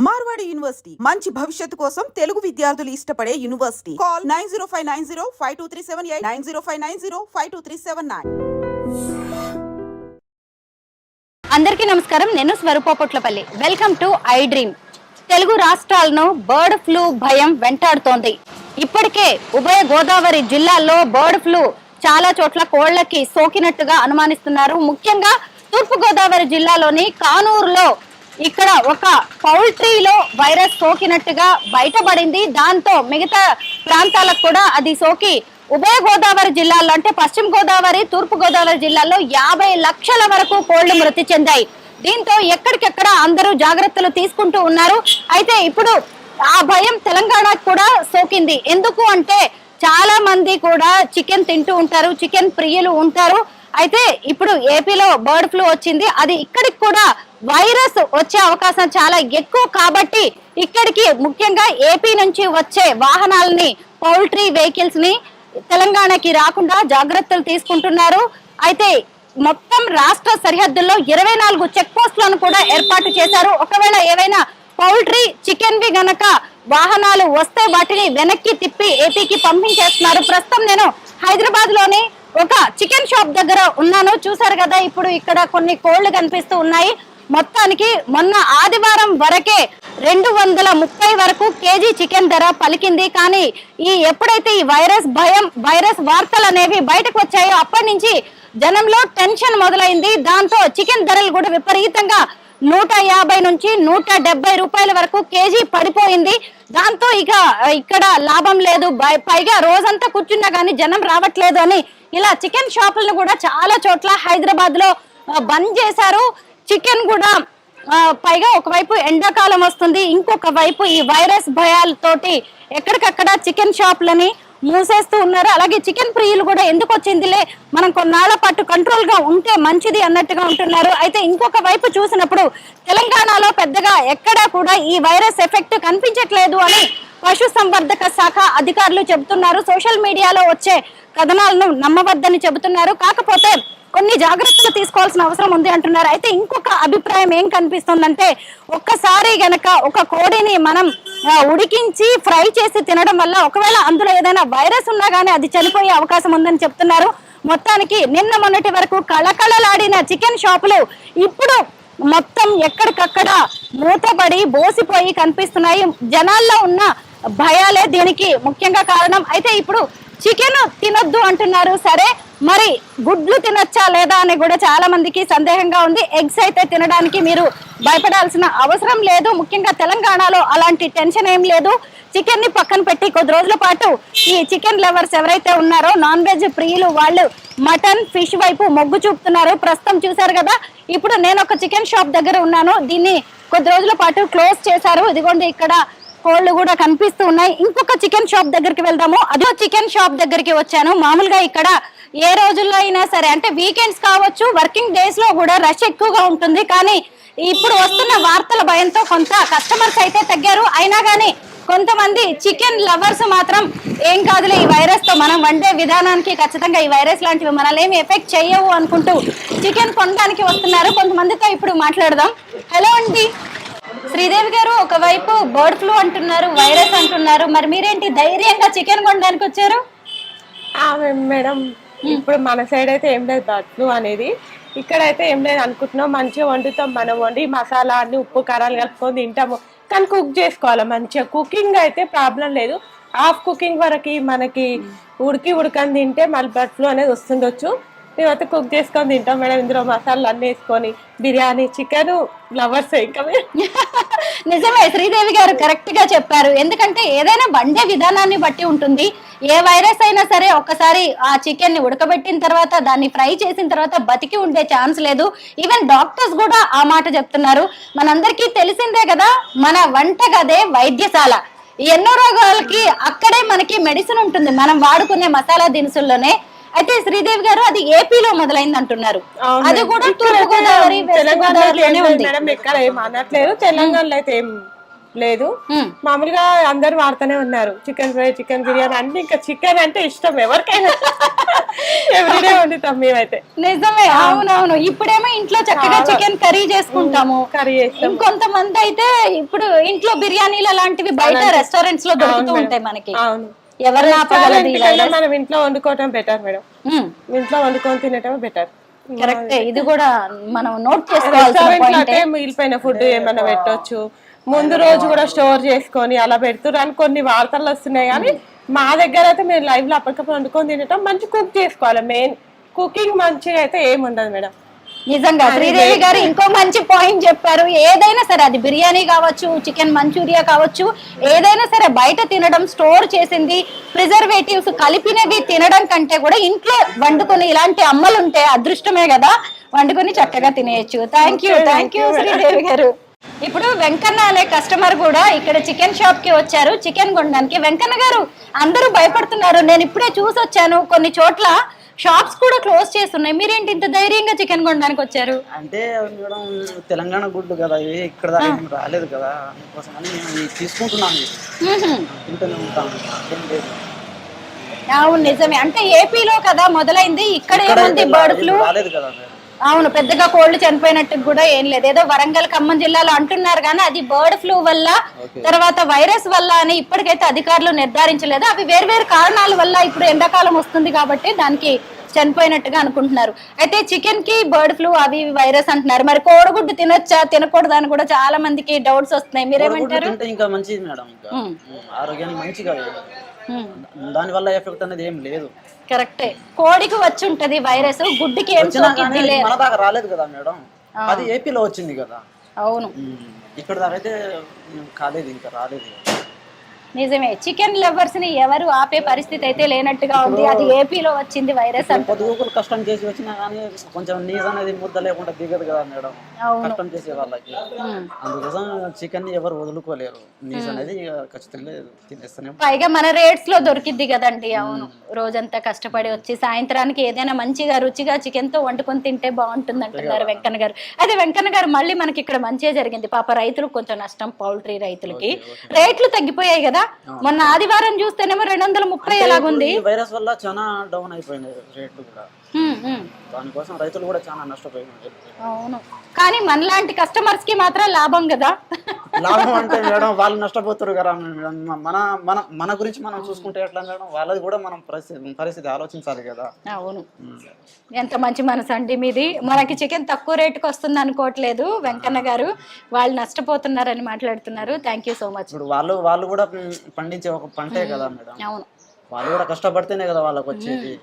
Marwadi university మంచి భవిష్యత్తు కోసం తెలుగు విద్యార్థులు ఇష్టపడే యూనివర్సిటీ. కాల్ 9059052378 9059052379. అందరికీ నమస్కారం. నేను Swarupa Potlapalli. Welcome to I dream. Telugu రాష్ట్రాలను బర్డ్ ఫ్లూ భయం వెంటాడుతోంది. ఇప్పటికే ఉభయ గోదావరి జిల్లాల్లో బర్డ్ ఫ్లూ చాలా చోట్ల కోళ్లకి సోకినట్టుగా అనుమానిస్తున్నారు. ముఖ్యంగా తూర్పు గోదావరి జిల్లాలోని కానూరులో ఇక్కడ ఒక పౌల్ట్రీలో వైరస్ సోకినట్టుగా బయటపడింది. దాంతో మిగతా ప్రాంతాలకు కూడా అది సోకి ఉభయ గోదావరి జిల్లాల్లో అంటే పశ్చిమ గోదావరి, తూర్పు గోదావరి జిల్లాల్లో 50 లక్షల వరకు కోళ్లు మృతి చెందాయి. దీంతో ఎక్కడికెక్కడ అందరూ జాగ్రత్తలు తీసుకుంటూ ఉన్నారు. అయితే ఇప్పుడు ఆ భయం తెలంగాణకు కూడా సోకింది. ఎందుకు అంటే చాలా మంది కూడా చికెన్ తింటూ ఉంటారు, చికెన్ ప్రియులు ఉంటారు. అయితే ఇప్పుడు ఏపీలో బర్డ్ ఫ్లూ వచ్చింది. అది ఇక్కడికి కూడా వైరస్ వచ్చే అవకాశం చాలా ఎక్కువ కాబట్టి ఇక్కడికి ముఖ్యంగా ఏపీ నుంచి వచ్చే వాహనాలని, పౌల్ట్రీ వెహికల్స్ ని తెలంగాణకి రాకుండా జాగ్రత్తలు తీసుకుంటున్నారు. అయితే మొత్తం రాష్ట్ర సరిహద్దుల్లో 24 చెక్ పోస్టులను కూడా ఏర్పాటు చేశారు. ఒకవేళ ఏవైనా పౌల్ట్రీ, చికెన్ వి గనక వాహనాలు వస్తే వాటిని వెనక్కి తిప్పి ఏపీకి పంపించేస్తున్నారు. ప్రస్తుతం నేను హైదరాబాద్ లోని ఒక చికెన్ షాప్ దగ్గర ఉన్నాను. చూసారు కదా, ఇప్పుడు ఇక్కడ కొన్ని కోళ్లు కనిపిస్తూ ఉన్నాయి. మొత్తానికి మొన్న ఆదివారం వరకే 230 వరకు కేజీ చికెన్ ధర పలికింది. కానీ ఎప్పుడైతే ఈ వైరస్ భయం, వైరస్ వార్తలు అనేవి బయటకు వచ్చాయో అప్పటి నుంచి జనంలో టెన్షన్ మొదలైంది. దాంతో చికెన్ ధరలు కూడా విపరీతంగా 150 నుంచి 170 రూపాయల వరకు కేజీ పడిపోయింది. దాంతో ఇక్కడ లాభం లేదు, పైగా రోజంతా కూర్చున్నా గానీ జనం రావట్లేదు అని ఇలా చికెన్ షాపులను కూడా చాలా చోట్ల హైదరాబాద్ లో బంద్ చేశారు. చికెన్ కూడా పైగా ఒకవైపు ఎండాకాలం వస్తుంది, ఇంకొక వైపు ఈ వైరస్ భయాలతోటి ఎక్కడికక్కడ చికెన్ షాపులని మూసేస్తూ ఉన్నారు. అలాగే చికెన్ ప్రియులు కూడా ఎందుకు వచ్చిందిలే, మనం కొన్నాళ్ల పాటు కంట్రోల్ గా ఉంటే మంచిది అన్నట్టుగా ఉంటున్నారు. అయితే ఇంకొక వైపు చూసినప్పుడు తెలంగాణలో పెద్దగా ఎక్కడా కూడా ఈ వైరస్ ఎఫెక్ట్ కనిపించట్లేదు అని పశు సంవర్ధక శాఖ అధికారులు చెబుతున్నారు. సోషల్ మీడియాలో వచ్చే కథనాలను నమ్మవద్దని చెబుతున్నారు. కాకపోతే కొన్ని జాగ్రత్తలు తీసుకోవాల్సిన అవసరం ఉంది అంటున్నారు. అయితే ఇంకొక అభిప్రాయం ఏం కనిపిస్తుందంటే, ఒక్కసారి గనక ఒక కోడిని మనం ఉడికించి ఫ్రై చేసి తినడం వల్ల ఒకవేళ అందులో ఏదైనా వైరస్ ఉన్నా గానీ అది చనిపోయే అవకాశం ఉందని చెప్తున్నారు. మొత్తానికి నిన్న మొన్నటి వరకు కళకళలాడిన చికెన్ షాపులు ఇప్పుడు మొత్తం ఎక్కడికక్కడ మూతపడి బోసిపోయి కనిపిస్తున్నాయి. జనాల్లో ఉన్న భయాలే దీనికి ముఖ్యంగా కారణం. అయితే ఇప్పుడు చికెన్ తినొద్దు అంటున్నారు. సరే, మరి గుడ్లు తినొచ్చా లేదా అని కూడా చాలా మందికి సందేహంగా ఉంది. ఎగ్స్ అయితే తినడానికి మీరు భయపడాల్సిన అవసరం లేదు. ముఖ్యంగా తెలంగాణలో అలాంటి టెన్షన్ ఏం లేదు. చికెన్ ని పక్కన పెట్టి కొద్ది రోజుల పాటు ఈ చికెన్ లవర్స్ ఎవరైతే ఉన్నారో, నాన్ వెజ్ ప్రియులు, వాళ్ళు మటన్, ఫిష్ వైపు మొగ్గు చూపుతున్నారు. ప్రస్తుతం చూసారు కదా, ఇప్పుడు నేను ఒక చికెన్ షాప్ దగ్గర ఉన్నాను. దీన్ని కొద్ది రోజుల పాటు క్లోజ్ చేశారు. ఇదిగోండి, ఇక్కడ కోళ్లు కూడా కనిపిస్తూ ఉన్నాయి. ఇంకొక చికెన్ షాప్ దగ్గరికి వెళ్దాము. అదో చికెన్ షాప్ దగ్గరికి వచ్చాను. మామూలుగా ఇక్కడ ఏ రోజుల్లో అయినా సరే, అంటే వీకెండ్స్ కావచ్చు, వర్కింగ్ డేస్ లో కూడా రష్ ఎక్కువగా ఉంటుంది. కానీ ఇప్పుడు వస్తున్న వార్తల భయంతో కొంత కస్టమర్స్ అయితే తగ్గారు. అయినా కానీ కొంతమంది చికెన్ లవర్స్ మాత్రం ఏం కాదులే, ఈ వైరస్ తో మనం వండే విధానానికి ఖచ్చితంగా ఈ వైరస్ లాంటివి మనల్ని ఎఫెక్ట్ చేయవు అనుకుంటూ చికెన్ కొనడానికి వస్తున్నారు. కొంతమందితో ఇప్పుడు మాట్లాడదాం. హలో అండి, శ్రీదేవి గారు, ఒకవైపు బర్డ్ ఫ్లూ అంటున్నారు, వైరస్ అంటున్నారు, మరి మీరేంటి ధైర్యంగా చికెన్ కొనడానికి వచ్చారు? మేడం, ఇప్పుడు మన సైడ్ అయితే ఏం లేదు బర్డ్ ఫ్లూ అనేది. ఇక్కడైతే ఏం లేదు అనుకుంటున్నాం, మంచిగా వండుతాం. మనం వండి మసాలా అన్ని ఉప్పు కారాలు కలుపుకొని తింటాము. కానీ కుక్ చేసుకోవాలి మంచిగా. కుకింగ్ అయితే ప్రాబ్లం లేదు. హాఫ్ కుకింగ్ వరకు మనకి ఉడకని తింటే మళ్ళీ బర్డ్ ఫ్లూ అనేది వస్తుండొచ్చు. మేమైతే కుక్ చేసుకొని తింటాం మేడం. ఇందులో మసాలాలు అన్ని వేసుకొని బిర్యానీ, చికెన్ లవర్స్ ఇంకా నిజమే, శ్రీదేవి గారు కరెక్ట్ గా చెప్పారు. ఎందుకంటే ఏదైనా వండే విధానాన్ని బట్టి ఉంటుంది. ఏ వైరస్ అయినా సరే ఒక్కసారి ఆ చికెన్ ని ఉడకబెట్టిన తర్వాత, దాన్ని ఫ్రై చేసిన తర్వాత బతికి ఉండే ఛాన్స్ లేదు. ఈవెన్ డాక్టర్స్ కూడా ఆ మాట చెప్తున్నారు. మనందరికీ తెలిసిందే కదా, మన వంటగదే వైద్యశాల. ఎన్నో రోగాలకి అక్కడే మనకి మెడిసిన్ ఉంటుంది, మనం వాడుకునే మసాలా దినుసుల్లోనే. అయితే శ్రీదేవి గారు, అది ఏపీలో మొదలైంది అంటున్నారు. అది కూడా తూర్పు గోదావరి, వెస్ట్ గోదావరిలోనే ఉంది. ఇక్కడ ఏం అనట్లేదు, తెలంగాణలో అయితే ఏం లేదు. మామూలుగా అందరు వాడుతూనే ఉన్నారు, చికెన్ ఫ్రై, చికెన్ బిర్యానీ అన్ని. ఇంకా చికెన్ అంటే ఇష్టం ఎవరికైనా, ఎవ్రీడే వండుతాం మేమైతే. నిజమే, అవునవును. ఇప్పుడేమో ఇంట్లో చక్కగా చికెన్ కర్రీ చేసుకుంటాము, కర్రీ చేస్తాం. ఇంకొంతమంది అయితే ఇప్పుడు ఇంట్లో బిర్యానీలు అలాంటివి బయట రెస్టారెంట్స్ లో దొరుకుతూ ఉంటాయి మనకి. అవును, ఎవరు ఆపగలదు ఈ వైరస్? మనం ఇంట్లో వండుకోవటం బెటర్ మేడం, ఇంట్లో వండుకొని తినటం బెటర్. కరెక్టే, ఇది కూడా మనం నోట్ చేసుకోవాల్సిన పాయింట్. మిగిలిపోయిన ఫుడ్ ఏమైనా పెట్టొచ్చు, ముందు రోజు కూడా స్టోర్ చేసుకొని అలా పెడుతున్నారు అని కొన్ని వార్తలు వస్తున్నాయి. కానీ మా దగ్గర అయితే మీరు లైవ్ లో అప్పటికప్పుడు వండుకొని తినటం, మంచి కుక్ చేసుకోవాలి. మెయిన్ కుకింగ్ మంచిగా అయితే ఏముండదు మేడం. నిజంగా శ్రీదేవి గారు ఇంకో మంచి పాయింట్ చెప్పారు. ఏదైనా సరే, అది బిర్యానీ కావచ్చు, చికెన్ మంచూరియా కావచ్చు, ఏదైనా సరే బయట తినడం, స్టోర్ చేసింది, ప్రిజర్వేటివ్స్ కలిపినవి తినడం కంటే కూడా ఇంట్లో వండుకొని ఇలాంటి అమ్మలు ఉంటే అదృష్టమే కదా, వండుకొని చక్కగా తినేయచ్చు. థ్యాంక్ యూ శ్రీదేవి గారు. ఇప్పుడు వెంకన్న అనే కస్టమర్ కూడా ఇక్కడ చికెన్ షాప్ కి వచ్చారు చికెన్ కొనడానికి. వెంకన్న గారు, అందరూ భయపడుతున్నారు, నేను ఇప్పుడే చూసి వచ్చాను, కొన్ని చోట్ల షాప్స్ కూడా క్లోజ్ చేస్తున్నాయి, మీరేంటి ఇంత ధైర్యంగా చికెన్ కొనడానికి వచ్చారు? అంటే మేడం తెలంగాణ గుడ్లు కదా, ఇవి ఇక్కడ దాకా రాలేదు కదా, అందుకోసం అని మేము తీసుకుంటున్నాము, తింటూనే ఉంటాము. అవును, నిజమే. అంటే ఏపీలో కదా మొదలైంది, ఇక్కడ ఏముంది బర్డ్ ఫ్లూ రాలేదు కదా. అవును, పెద్దగా కోళ్లు చనిపోయినట్టు కూడా ఏం లేదు. ఏదో వరంగల్, ఖమ్మం జిల్లాలో అంటున్నారు కానీ అది బర్డ్ ఫ్లూ వల్ల, తర్వాత వైరస్ వల్ల అని ఇప్పటికైతే అధికారులు నిర్ధారించలేదు. అవి వేర్వేరు కారణాల వల్ల ఇప్పుడు ఎండాకాలం వస్తుంది కాబట్టి దానికి చనిపోయినట్టుగా అనుకుంటున్నారు. అయితే చికెన్ కి బర్డ్ ఫ్లూ, అవి వైరస్ అంటున్నారు. మరి కోడిగుడ్డు తినొచ్చా తినకూడదు అని కూడా చాలా మందికి డౌట్స్ వస్తున్నాయి, మీరేమంటారు? ఇంకా మంచిది మేడం, ఆరోగ్యానికి మంచిగా, దాని వల్ల ఎఫెక్ట్ అనేది ఏం లేదు. కరెక్టే, కోడికి వచ్చి ఉంటది వైరస్, గుడ్డుకి ఏం మన దాకా రాలేదు కదా మేడం, అది ఏపీలో వచ్చింది కదా. అవును, ఇక్కడ దాకా అయితే కాలేదు, ఇంకా రాలేదు. నిజమే, చికెన్ లవర్స్ ని ఎవరు ఆపే పరిస్థితి అయితే లేనట్టుగా ఉంది. అది ఏపీలో వచ్చింది వైరస్ అంటే. పొద్దుగూకులు కష్టం చేసి వచ్చినా కానీ కొంచెం నీజ్ అనేది ముద్ద లేకుండా దిగదు కదా మేడం, కష్టం చేసే వాళ్ళకి. అందుకోసం చికెన్ ఎవరు వదులుకోలేరు, నీజ్ అనేది ఖచ్చితంగా తినేస్తూనే. పైగా మన రేట్స్ లో దొరికిద్ది కదండి. అవును, రోజంతా కష్టపడి వచ్చి సాయంత్రానికి ఏదైనా మంచిగా రుచిగా చికెన్ తో వండుకొని తింటే బాగుంటుంది అంటున్నారు వెంకన్న గారు. అయితే వెంకన్న గారు, మళ్ళీ మనకి ఇక్కడ మంచిగా జరిగింది. పాప రైతులకు కొంచెం నష్టం, పౌల్ట్రీ రైతులకి రేట్లు తగ్గిపోయాయి కదా. మొన్న ఆదివారం చూస్తేనేమో 230 ఎలాగుంది. వైరస్ వల్ల చాలా డౌన్ అయిపోయినాయి రేట్లు కూడా, దానికోసం రైతులు కూడా చాలా నష్టపోయినారు. అవును, కానీ మనలాంటి కస్టమర్స్ కి మాత్రం లాభం కదా. లాభం అంటే మేడం వాళ్ళు నష్టపోతారు కదా మేడం, మన మన మన గురించి మనం చూసుకుంటే ఎట్లా మేడం, వాళ్ళది కూడా మనం పరిస్థితి ఆలోచించాలి కదా. అవును, ఎంత మంచి మనసు అండి మీది. మనకి చికెన్ తక్కువ రేటుకి వస్తుంది అనుకోవట్లేదు వెంకన్న గారు, వాళ్ళు నష్టపోతున్నారని మాట్లాడుతున్నారు. Thank you so much. ఇప్పుడు వాళ్ళు కూడా పండించే ఒక పంటే కదా మేడం. అవును, వాళ్ళు కూడా కష్టపడితేనే కదా వాళ్ళకి వచ్చేది.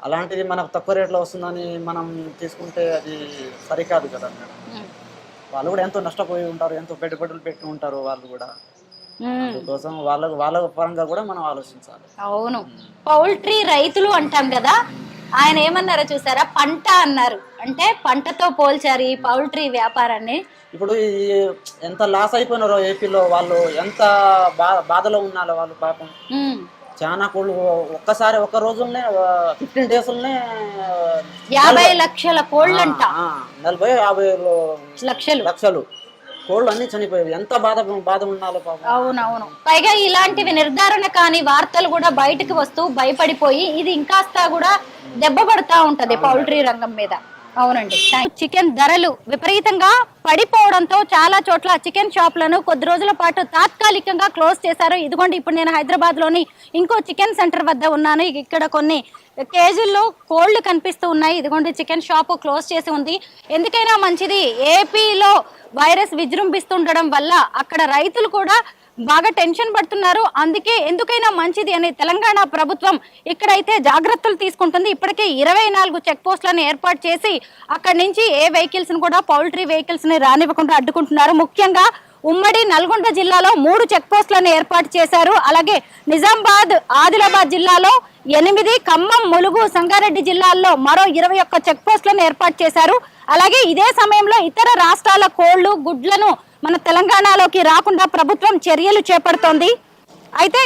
అలాంటిది మనకు తక్కువ రేట్లో వస్తుందని మనం తీసుకుంటే అది సరికాదు కదా మేడం. వాళ్ళు కూడా ఎంతో నష్టపోయి ఉంటారు, ఎంతో పెట్టుబడులు పెట్టి ఉంటారు వాళ్ళు కూడా. అందుకోసం వాళ్ళ పరంగా కూడా మనం ఆలోచించాలి. అవును, పౌల్ట్రీ రైతులు అంటాం కదా, ఆయన ఏమన్నారో చూసారా, పంట అన్నారు, అంటే పంటతో పోల్చారు ఈ పౌల్ట్రీ వ్యాపారాన్ని. ఇప్పుడు ఎంత లాస్ అయిపోయినారో ఏపీలో వాళ్ళు, ఎంత బాధలో ఉన్నారో వాళ్ళు పాపం. చాలా కోళ్ళు ఒక్కసారి ఒక్క రోజుల్నే 15 days 50 లక్షల కోళ్ళంట, 40-50 లక్షలు కోళ్ళు అన్ని చనిపోయాయి. ఎంత బాధ ఉండాలి పాపం. అవునవును, పైగా ఇలాంటివి నిర్ధారణ కాని వార్తలు కూడా బయటకు వస్తూ భయపడిపోయి ఇది ఇంకాస్త కూడా దెబ్బ పడతా ఉంటది పౌల్ట్రీ రంగం మీద. అవునండి, చికెన్ ధరలు విపరీతంగా పడిపోవడంతో చాలా చోట్ల చికెన్ షాప్లను కొద్ది రోజుల పాటు తాత్కాలికంగా క్లోజ్ చేశారు. ఇదిగోండి, ఇప్పుడు నేను హైదరాబాద్ లోని ఇంకో చికెన్ సెంటర్ వద్ద ఉన్నాను. ఇక్కడ కొన్ని కేజీల్లో కోళ్లు కనిపిస్తూ ఉన్నాయి. ఇదిగోండి, చికెన్ షాప్ క్లోజ్ చేసి ఉంది. ఎందుకైనా మంచిది, ఏపీలో వైరస్ విజృంభిస్తుండడం వల్ల అక్కడ రైతులు కూడా బాగా టెన్షన్ పడుతున్నారు. అందుకే ఎందుకైనా మంచిది అని తెలంగాణ ప్రభుత్వం ఇక్కడైతే జాగ్రత్తలు తీసుకుంటుంది. ఇప్పటికే 24 చెక్ పోస్టులను ఏర్పాటు చేసి అక్కడి నుంచి ఏ వెహికల్స్ ని కూడా, పౌల్ట్రీ వెహికల్స్ ని రానివ్వకుండా అడ్డుకుంటున్నారు. ముఖ్యంగా ఉమ్మడి నల్గొండ జిల్లాలో 3 చెక్ పోస్టులను ఏర్పాటు చేశారు. అలాగే నిజామాబాద్, ఆదిలాబాద్ జిల్లాలో 8, ఖమ్మం, ములుగు, సంగారెడ్డి జిల్లాల్లో మరో 21 చెక్ పోస్టులను ఏర్పాటు చేశారు. అలాగే ఇదే సమయంలో ఇతర రాష్ట్రాల కోళ్లు, గుడ్లను మన తెలంగాణలోకి రాకుండా ప్రభుత్వం చర్యలు చేపడుతోంది. అయితే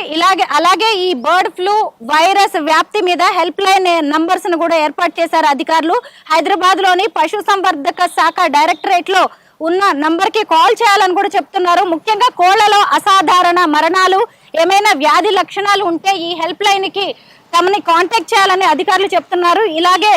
అలాగే ఈ బర్డ్ ఫ్లూ వైరస్ వ్యాప్తి మీద హెల్ప్ లైన్ నంబర్స్ ను కూడా ఏర్పాటు చేశారు అధికారులు. హైదరాబాద్ లోని పశు సంవర్ధక శాఖ డైరెక్టరేట్ లో ఉన్న నంబర్ కి కాల్ చేయాలని కూడా చెప్తున్నారు. ముఖ్యంగా కోళ్లలో అసాధారణ మరణాలు, ఏమైనా వ్యాధి లక్షణాలు ఉంటే ఈ హెల్ప్ లైన్ కి తమని కాంటాక్ట్ చేయాలని అధికారులు చెప్తున్నారు. ఇలాగే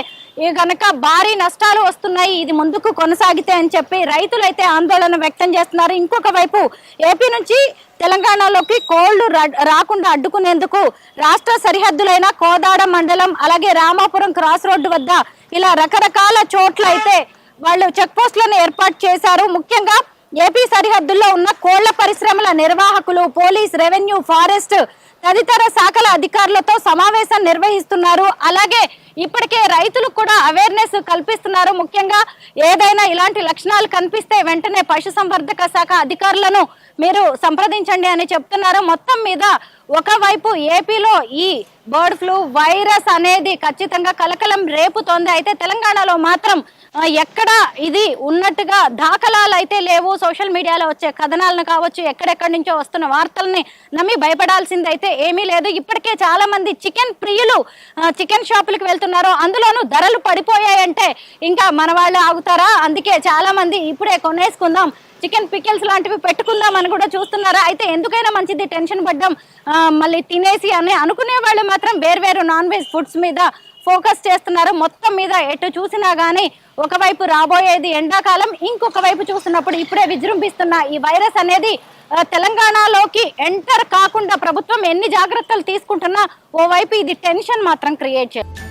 గనక భారీ నష్టాలు వస్తున్నాయి ఇది ముందుకు కొనసాగితే అని చెప్పి రైతులు అయితే ఆందోళన వ్యక్తం చేస్తున్నారు. ఇంకొక వైపు ఏపీ నుంచి తెలంగాణలోకి కోళ్లు రాకుండా అడ్డుకునేందుకు రాష్ట్ర సరిహద్దులైన కోదాడ మండలం అలాగే రామాపురం క్రాస్ రోడ్డు వద్ద ఇలా రకరకాల చోట్ల అయితే వాళ్ళు చెక్ పోస్టులను ఏర్పాటు చేశారు. ముఖ్యంగా ఏపీ సరిహద్దుల్లో ఉన్న కోళ్ల పరిశ్రమల నిర్వాహకులు, పోలీస్, రెవెన్యూ, ఫారెస్ట్ తదితర శాఖల అధికారులతో సమావేశం నిర్వహిస్తున్నారు. అలాగే ఇప్పటికే రైతులకు కూడా అవేర్నెస్ కల్పిస్తున్నారు. ముఖ్యంగా ఏదైనా ఇలాంటి లక్షణాలు కనిపిస్తే వెంటనే పశుసంవర్ధక శాఖ అధికారులను మీరు సంప్రదించండి అని చెప్తున్నారు. మొత్తం మీద ఒకవైపు ఏపీలో ఈ బర్డ్ ఫ్లూ వైరస్ అనేది ఖచ్చితంగా కలకలం రేపుతోంది. అయితే తెలంగాణలో మాత్రం ఎక్కడ ఇది ఉన్నట్టుగా దాఖలాలు అయితే లేవు. సోషల్ మీడియాలో వచ్చే కథనాలను కావచ్చు, ఎక్కడెక్కడి నుంచో వస్తున్న వార్తల్ని నమ్మి భయపడాల్సింది అయితే ఏమీ లేదు. ఇప్పటికే చాలా మంది చికెన్ ప్రియులు చికెన్ షాపులకు వెళ్తున్నారు. అందులోనూ ధరలు పడిపోయాయంటే ఇంకా మన వాళ్ళు ఆగుతారా? అందుకే చాలా మంది ఇప్పుడే కొనేసుకుందాం, చికెన్ పికిల్స్ లాంటివి పెట్టుకుందాం అని కూడా చూస్తున్నారా? అయితే ఎందుకైనా మంచిది టెన్షన్ పడ్డాం మళ్ళీ తినేసి అని అనుకునే వాళ్ళు మాత్రం వేర్వేరు నాన్ వెజ్ ఫుడ్స్ మీద ఫోకస్ చేస్తున్నారు. మొత్తం మీద ఎటు చూసినా గానీ ఒకవైపు రాబోయేది ఎండాకాలం, ఇంకొక వైపు చూస్తున్నప్పుడు ఇప్పుడే విజృంభిస్తున్న ఈ వైరస్ అనేది తెలంగాణలోకి ఎంటర్ కాకుండా ప్రభుత్వం ఎన్ని జాగ్రత్తలు తీసుకుంటున్నా ఓవైపు ఇది టెన్షన్ మాత్రం క్రియేట్ చేస్తుంది.